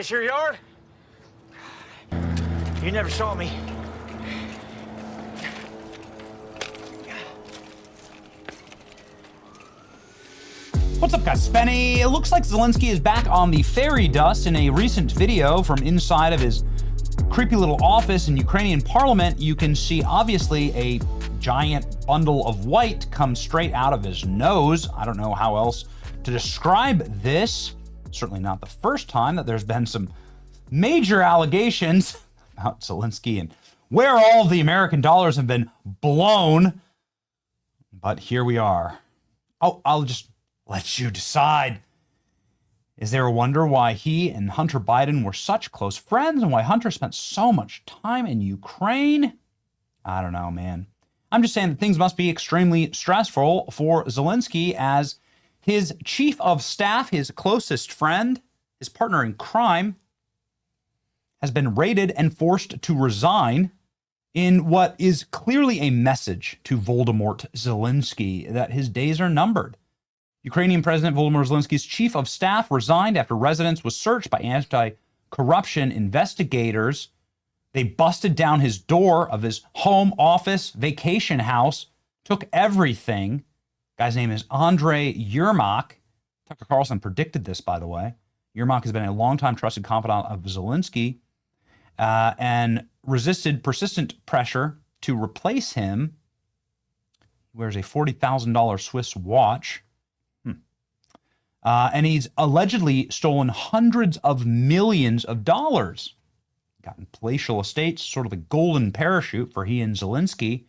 this your yard? You never saw me. What's up, guys? Spenny. It looks like Zelensky is back on the fairy dust in a recent video from inside of his creepy little office in Ukrainian parliament. You can see, obviously, a giant bundle of white come straight out of his nose. I don't know how else to describe this. Certainly not the first time that there's been some major allegations about Zelensky and where all the American dollars have been blown. But here we are. Oh, I'll just let you decide. Is there a wonder why he and Hunter Biden were such close friends and why Hunter spent so much time in Ukraine? I don't know, man. I'm just saying that things must be extremely stressful for Zelensky as his chief of staff, his closest friend, his partner in crime, has been raided and forced to resign in what is clearly a message to Voldemort Zelensky that his days are numbered. Ukrainian President Volodymyr Zelensky's chief of staff resigned after residence was searched by anti-corruption investigators. They busted down his door of his home office, vacation house, took everything. Guy's name is Andrei Yermak. Tucker Carlson predicted this, by the way. Yermak has been a longtime trusted confidant of Zelensky and resisted persistent pressure to replace him. He wears a $40,000 Swiss watch. And he's allegedly stolen hundreds of millions of dollars. Gotten palatial estates, sort of a golden parachute for he and Zelensky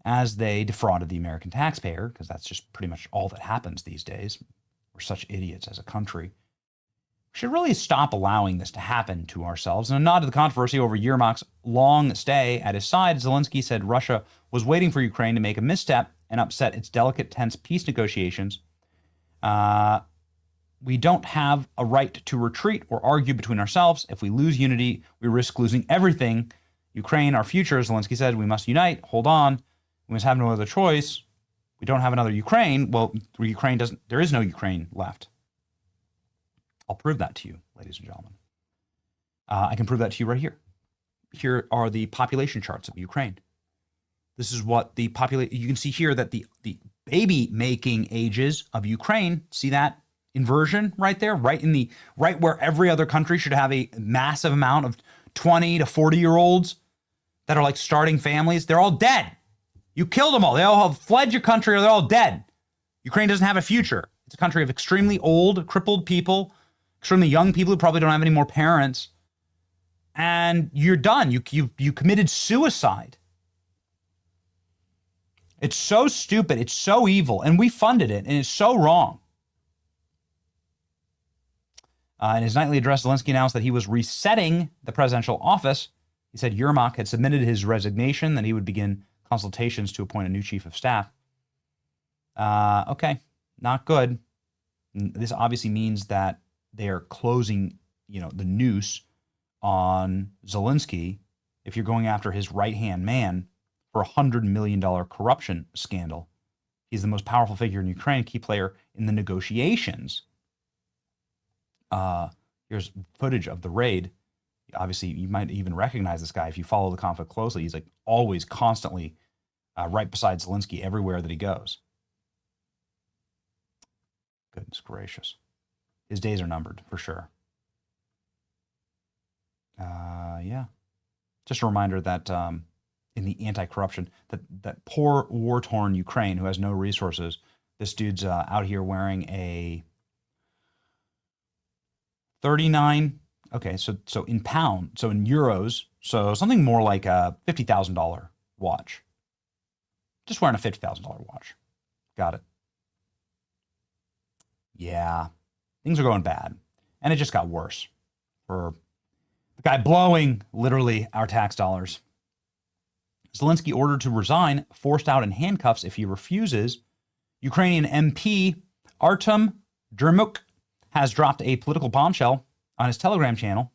as they defrauded the American taxpayer, because that's just pretty much all that happens these days. We're such idiots as a country. We should really stop allowing this to happen to ourselves. In a nod to the controversy over Yermak's long stay at his side, Zelensky said Russia was waiting for Ukraine to make a misstep and upset its delicate, tense peace negotiations. We don't have a right to retreat or argue between ourselves. If we lose unity, we risk losing everything. Ukraine, our future, Zelensky said, we must unite. Hold on. We must have no other choice. We don't have another Ukraine. Well, there is no Ukraine left. I'll prove that to you, ladies and gentlemen. I can prove that to you right here. Here are the population charts of Ukraine. This is what the population, you can see here that the baby making ages of Ukraine, see that inversion right there, right where every other country should have a massive amount of 20 to 40-year-olds that are like starting families. They're all dead. You killed them all. They all have fled your country or they're all dead. Ukraine doesn't have a future. It's a country of extremely old, crippled people, extremely young people who probably don't have any more parents. And you're done. You committed suicide. It's so stupid. It's so evil. And we funded it. And it's so wrong. In his nightly address, Zelensky announced that he was resetting the presidential office. He said Yermak had submitted his resignation, that he would begin consultations to appoint a new chief of staff. Okay, not good. This obviously means that they are closing, the noose on Zelensky if you're going after his right-hand man for a $100 million corruption scandal. He's the most powerful figure in Ukraine, key player in the negotiations. Here's footage of the raid. Obviously, you might even recognize this guy if you follow the conflict closely. He's like always constantly right beside Zelensky everywhere that he goes. Goodness gracious. His days are numbered for sure. Yeah. Just a reminder that in the anti-corruption, that poor war-torn Ukraine who has no resources, this dude's out here wearing a 39, okay, so in pound, so in euros, so something more like a $50,000 watch. Just wearing a $50,000 watch. Got it. Yeah, things are going bad. And it just got worse for the guy blowing, literally, our tax dollars. Zelensky ordered to resign, forced out in handcuffs if he refuses. Ukrainian MP Artem Yermak has dropped a political bombshell on his Telegram channel.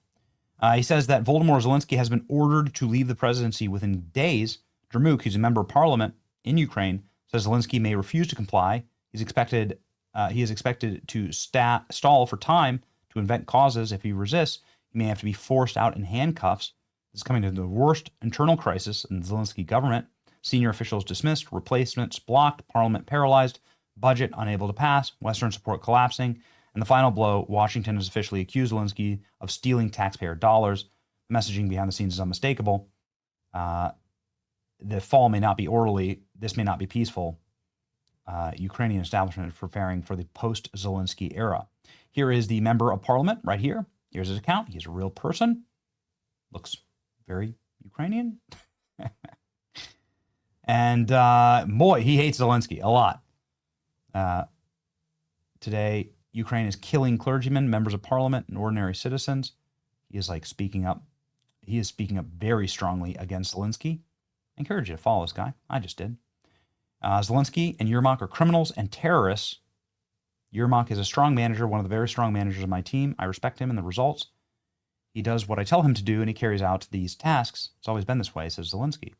He says that Volodymyr Zelensky has been ordered to leave the presidency within days. Yermak, who's a member of parliament in Ukraine, says Zelensky may refuse to comply. He is expected to stall for time to invent causes if he resists. He may have to be forced out in handcuffs. This is coming to the worst internal crisis in the Zelensky government. Senior officials dismissed, replacements blocked, parliament paralyzed, budget unable to pass, Western support collapsing, and the final blow, Washington has officially accused Zelensky of stealing taxpayer dollars. The messaging behind the scenes is unmistakable. The fall may not be orderly. This may not be peaceful. Ukrainian establishment is preparing for the post-Zelensky era. Here is the member of parliament right here. Here's his account. He's a real person. Looks very Ukrainian. And boy, he hates Zelensky a lot. Today, Ukraine is killing clergymen, members of parliament, and ordinary citizens. He is speaking up. He is speaking up very strongly against Zelensky. I encourage you to follow this guy. I just did. Zelensky and Yermak are criminals and terrorists. Yermak is a strong manager, one of the very strong managers of my team. I respect him and the results. He does what I tell him to do, and he carries out these tasks. It's always been this way, says Zelensky.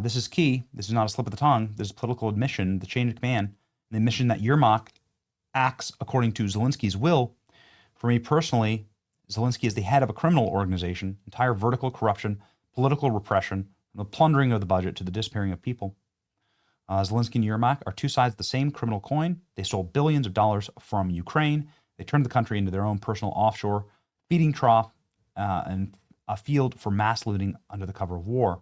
This is key. This is not a slip of the tongue. This is political admission, the chain of command, the admission that Yermak acts according to Zelensky's will. For me personally, Zelensky is the head of a criminal organization, entire vertical corruption, political repression, from the plundering of the budget to the disappearing of people. Zelensky and Yermak are two sides of the same criminal coin. They stole billions of dollars from Ukraine. They turned the country into their own personal offshore feeding trough and a field for mass looting under the cover of war.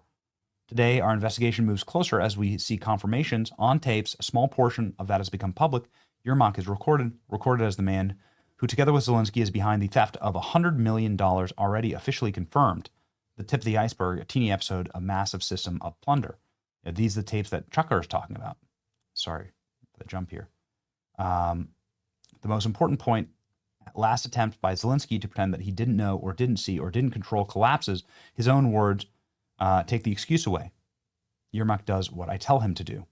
Today, our investigation moves closer as we see confirmations on tapes. A small portion of that has become public. Yermak is recorded as the man who, together with Zelensky, is behind the theft of $100 million already officially confirmed. The tip of the iceberg, a teeny episode, a massive system of plunder. These are the tapes that Chucker is talking about. Sorry for the jump here. The most important point, last attempt by Zelensky to pretend that he didn't know or didn't see or didn't control collapses. His own words take the excuse away. Yermak does what I tell him to do.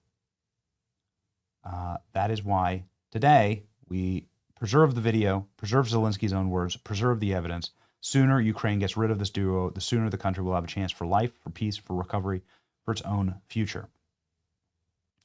That is why today we preserve the video, preserve Zelensky's own words, preserve the evidence. Sooner Ukraine gets rid of this duo, the sooner the country will have a chance for life, for peace, for recovery, for its own future.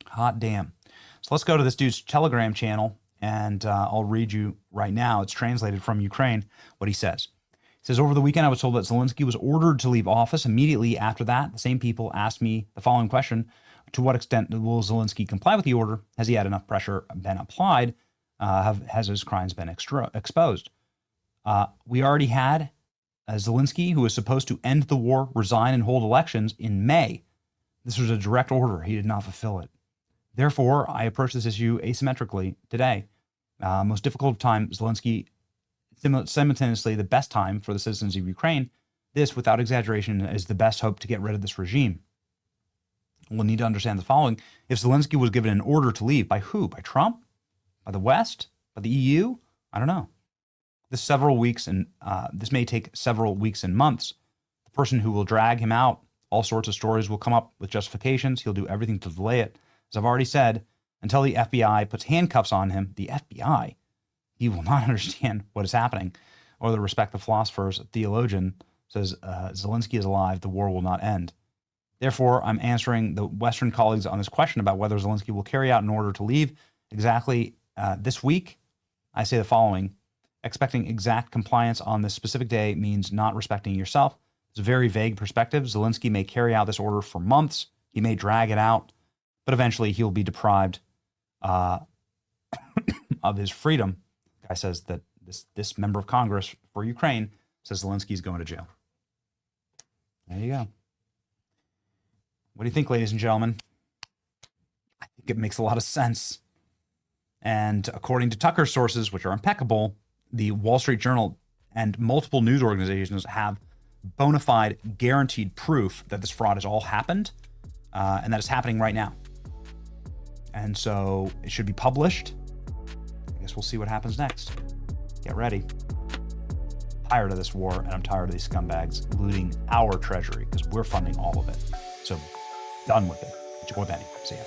Hot damn. So let's go to this dude's Telegram channel, and I'll read you right now. It's translated from Ukraine, what he says. He says, over the weekend, I was told that Zelensky was ordered to leave office. Immediately after that, the same people asked me the following question: to what extent will Zelensky comply with the order? Has he had enough pressure been applied? Has his crimes been exposed? We already had Zelensky, who was supposed to end the war, resign, and hold elections in May. This was a direct order. He did not fulfill it. Therefore, I approach this issue asymmetrically today. Most difficult time, Zelensky, simultaneously the best time for the citizens of Ukraine. This, without exaggeration, is the best hope to get rid of this regime. We'll need to understand the following. If Zelensky was given an order to leave, by who? By Trump? By the West? By the EU? I don't know. This may take several weeks and months. The person who will drag him out, all sorts of stories will come up with justifications. He'll do everything to delay it. As I've already said, until the FBI puts handcuffs on him, the FBI, he will not understand what is happening. Or the respected philosopher's theologian says, Zelensky is alive, the war will not end. Therefore, I'm answering the Western colleagues on this question about whether Zelensky will carry out an order to leave exactly this week. I say the following: expecting exact compliance on this specific day means not respecting yourself. It's a very vague perspective. Zelensky may carry out this order for months. He may drag it out, but eventually he'll be deprived of his freedom. The guy says that this member of Congress for Ukraine says Zelensky's going to jail. There you go. What do you think, ladies and gentlemen? I think it makes a lot of sense. And according to Tucker's sources, which are impeccable, the Wall Street Journal and multiple news organizations have bona fide, guaranteed proof that this fraud has all happened, and that it's happening right now. And so it should be published. I guess we'll see what happens next. Get ready. Tired of this war, and I'm tired of these scumbags looting our treasury because we're funding all of it. So done with it. Joe Benny. See ya.